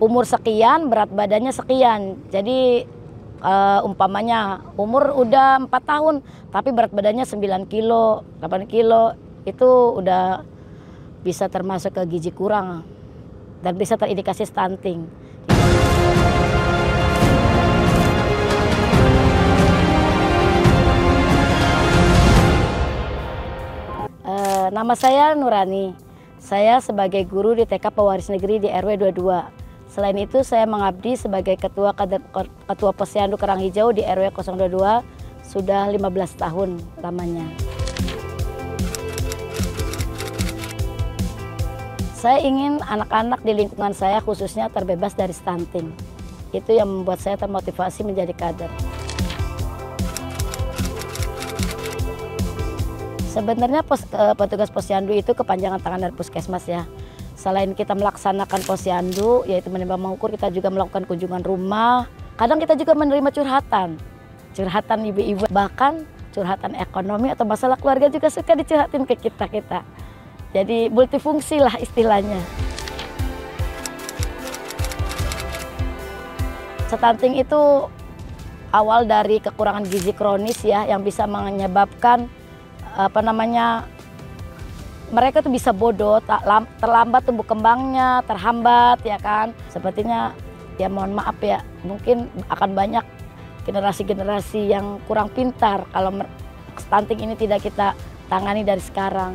umur sekian, berat badannya sekian. Jadi umpamanya umur udah 4 tahun, tapi berat badannya 9 kilo, 8 kilo, itu udah bisa termasuk ke gizi kurang dan bisa terindikasi stunting. Nama saya Nurani. Saya sebagai guru di TK Pewaris Negeri di RW 22. Selain itu saya mengabdi sebagai Ketua Posyandu Kerang Hijau di RW 022 sudah 15 tahun lamanya. Saya ingin anak-anak di lingkungan saya khususnya terbebas dari stunting. Itu yang membuat saya termotivasi menjadi kader. Sebenarnya petugas posyandu itu kepanjangan tangan dari puskesmas ya. Selain kita melaksanakan posyandu, yaitu menimbang mengukur, kita juga melakukan kunjungan rumah. Kadang kita juga menerima curhatan ibu-ibu, bahkan curhatan ekonomi atau masalah keluarga juga suka dicurhatin ke kita. Jadi multifungsi lah istilahnya. Stunting itu awal dari kekurangan gizi kronis ya, yang bisa menyebabkan mereka tuh bisa bodoh, terlambat tumbuh kembangnya, terhambat ya kan. Sepertinya ya mohon maaf ya, mungkin akan banyak generasi-generasi yang kurang pintar kalau stunting ini tidak kita tangani dari sekarang.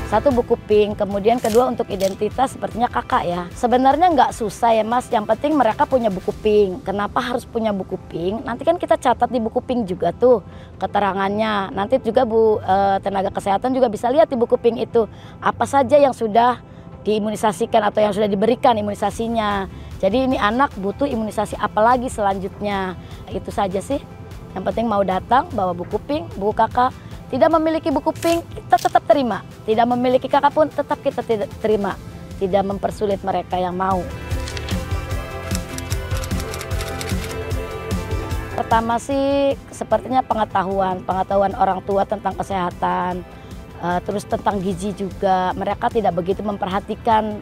Satu, buku pink, kemudian kedua untuk identitas sepertinya kakak ya. Sebenarnya nggak susah ya mas, yang penting mereka punya buku pink. Kenapa harus punya buku pink? Nanti kan kita catat di buku pink juga tuh keterangannya. Nanti juga tenaga kesehatan juga bisa lihat di buku pink itu apa saja yang sudah diimunisasikan atau yang sudah diberikan imunisasinya. Jadi ini anak butuh imunisasi apa lagi selanjutnya. Itu saja sih. Yang penting mau datang bawa buku pink, buku kakak. Tidak memiliki buku pink, kita tetap terima. Tidak memiliki kakak pun tetap kita tidak terima. Tidak mempersulit mereka yang mau. Pertama sih sepertinya pengetahuan orang tua tentang kesehatan. Terus tentang gizi juga. Mereka tidak begitu memperhatikan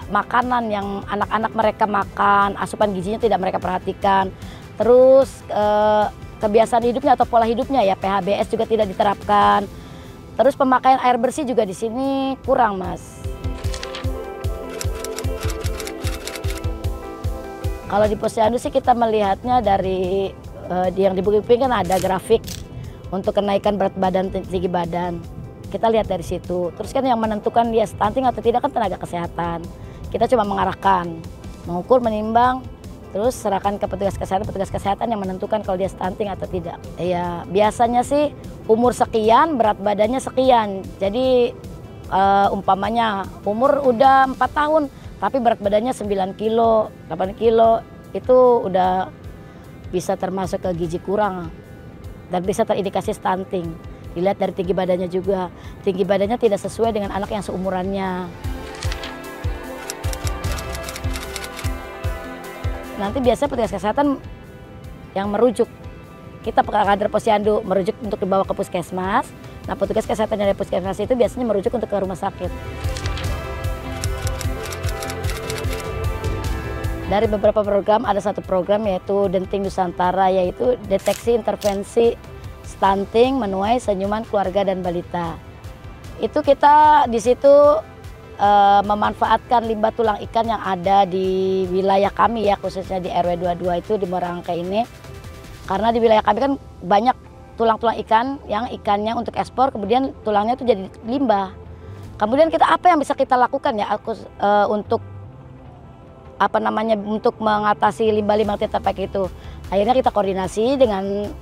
makanan yang anak-anak mereka makan. Asupan gizinya tidak mereka perhatikan. Terus kebiasaan hidupnya atau pola hidupnya ya, PHBS juga tidak diterapkan. Terus pemakaian air bersih juga di sini kurang mas. Kalau di posyandu sih kita melihatnya dari yang di buku pink kan ada grafik untuk kenaikan berat badan, tinggi badan. Kita lihat dari situ. Terus kan yang menentukan dia stunting atau tidak kan tenaga kesehatan. Kita cuma mengarahkan, mengukur, menimbang. Terus serahkan ke petugas kesehatan yang menentukan kalau dia stunting atau tidak. Ya biasanya sih umur sekian, berat badannya sekian. Jadi umpamanya umur udah 4 tahun, tapi berat badannya 9 kilo, 8 kilo, itu udah bisa termasuk ke gizi kurang dan bisa terindikasi stunting. Dilihat dari tinggi badannya juga. Tinggi badannya tidak sesuai dengan anak yang seumurannya. Nanti biasanya petugas kesehatan yang merujuk. Kita kader posyandu merujuk untuk dibawa ke puskesmas. Nah petugas kesehatan dari puskesmas itu biasanya merujuk untuk ke rumah sakit. Dari beberapa program, ada satu program yaitu Denting Nusantara, yaitu deteksi intervensi stunting menuai senyuman keluarga dan balita. Itu kita di situ memanfaatkan limbah tulang ikan yang ada di wilayah kami ya, khususnya di RW 22 itu di Morangke ini. Karena di wilayah kami kan banyak tulang-tulang ikan yang ikannya untuk ekspor, kemudian tulangnya itu jadi limbah. Kemudian apa yang bisa kita lakukan ya untuk untuk mengatasi limbah-limbah tidak terpakai itu. Akhirnya kita koordinasi dengan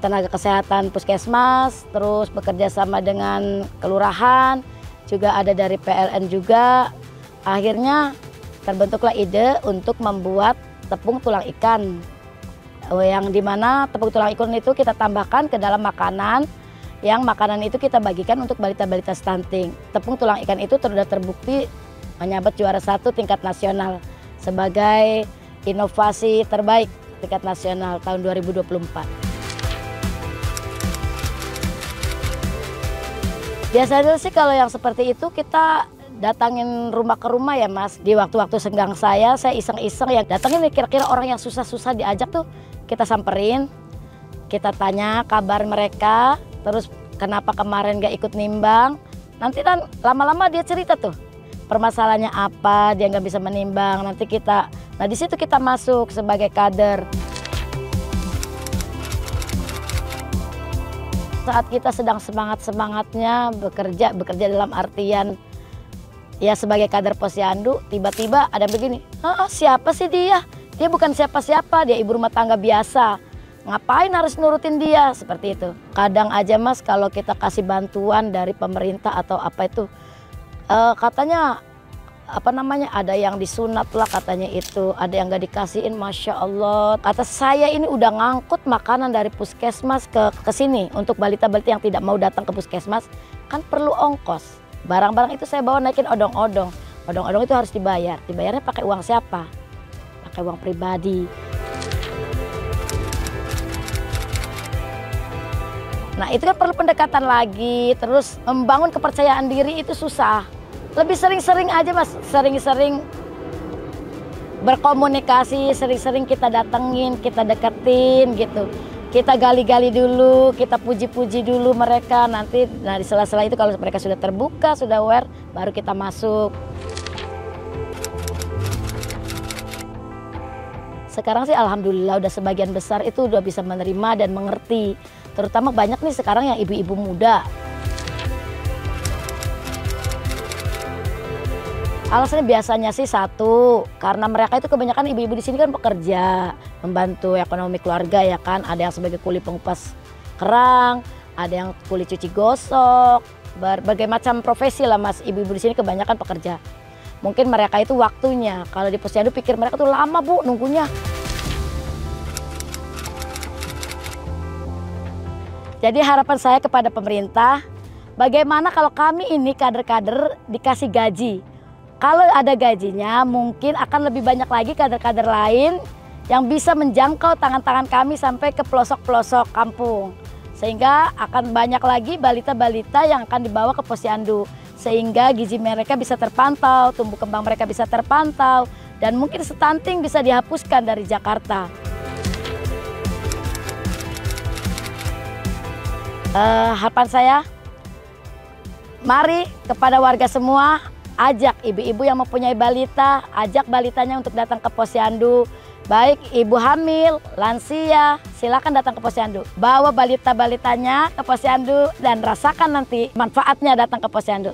tenaga kesehatan puskesmas, terus bekerja sama dengan kelurahan, juga ada dari PLN juga. Akhirnya terbentuklah ide untuk membuat tepung tulang ikan, yang dimana tepung tulang ikan itu kita tambahkan ke dalam makanan, yang makanan itu kita bagikan untuk balita-balita stunting. Tepung tulang ikan itu sudah terbukti menyabet juara 1 tingkat nasional sebagai inovasi terbaik tingkat nasional tahun 2024. Biasanya sih kalau yang seperti itu kita datangin rumah ke rumah ya Mas. Di waktu-waktu senggang saya iseng-iseng ya datangin nih kira-kira orang yang susah-susah diajak tuh kita samperin. Kita tanya kabar mereka, terus kenapa kemarin gak ikut nimbang. Nanti kan lama-lama dia cerita tuh permasalahannya apa, dia nggak bisa menimbang. Nanti kita, nah di situ kita masuk sebagai kader. Saat kita sedang semangat-semangatnya bekerja dalam artian ya sebagai kader Posyandu, tiba-tiba ada begini, siapa sih dia? Dia bukan siapa-siapa, dia ibu rumah tangga biasa. Ngapain harus nurutin dia? Seperti itu. Kadang aja Mas kalau kita kasih bantuan dari pemerintah atau apa itu, katanya apa namanya, ada yang disunat lah katanya itu, ada yang gak dikasihin, Masya Allah. Kata saya ini udah ngangkut makanan dari puskesmas ke sini untuk balita-balita yang tidak mau datang ke puskesmas, kan perlu ongkos. Barang-barang itu saya bawa naikin odong-odong. Odong-odong itu harus dibayar. Dibayarnya pakai uang siapa? Pakai uang pribadi. Nah itu kan perlu pendekatan lagi, terus membangun kepercayaan diri itu susah. Lebih sering-sering aja Mas, sering-sering berkomunikasi, sering-sering kita datengin, kita deketin gitu. Kita gali-gali dulu, kita puji-puji dulu mereka, nanti nah di sela-sela itu kalau mereka sudah terbuka, sudah aware, baru kita masuk. Sekarang sih alhamdulillah udah sebagian besar itu udah bisa menerima dan mengerti. Terutama banyak nih sekarang yang ibu-ibu muda. Alasannya biasanya sih satu, karena mereka itu kebanyakan ibu-ibu di sini kan bekerja, membantu ekonomi keluarga ya kan. Ada yang sebagai kuli pengupas kerang, ada yang kuli cuci gosok, berbagai macam profesi lah Mas. Ibu-ibu di sini kebanyakan pekerja. Mungkin mereka itu waktunya, kalau di Posyandu pikir mereka tuh lama Bu nunggunya. Jadi harapan saya kepada pemerintah, bagaimana kalau kami ini kader-kader dikasih gaji. Kalau ada gajinya mungkin akan lebih banyak lagi kader-kader lain yang bisa menjangkau tangan-tangan kami sampai ke pelosok-pelosok kampung. Sehingga akan banyak lagi balita-balita yang akan dibawa ke Posyandu. Sehingga gizi mereka bisa terpantau, tumbuh kembang mereka bisa terpantau. Dan mungkin stunting bisa dihapuskan dari Jakarta. Harapan saya, mari kepada warga semua, ajak ibu-ibu yang mempunyai balita, ajak balitanya untuk datang ke Posyandu. Baik ibu hamil, lansia, silakan datang ke Posyandu. Bawa balita-balitanya ke Posyandu dan rasakan nanti manfaatnya datang ke Posyandu.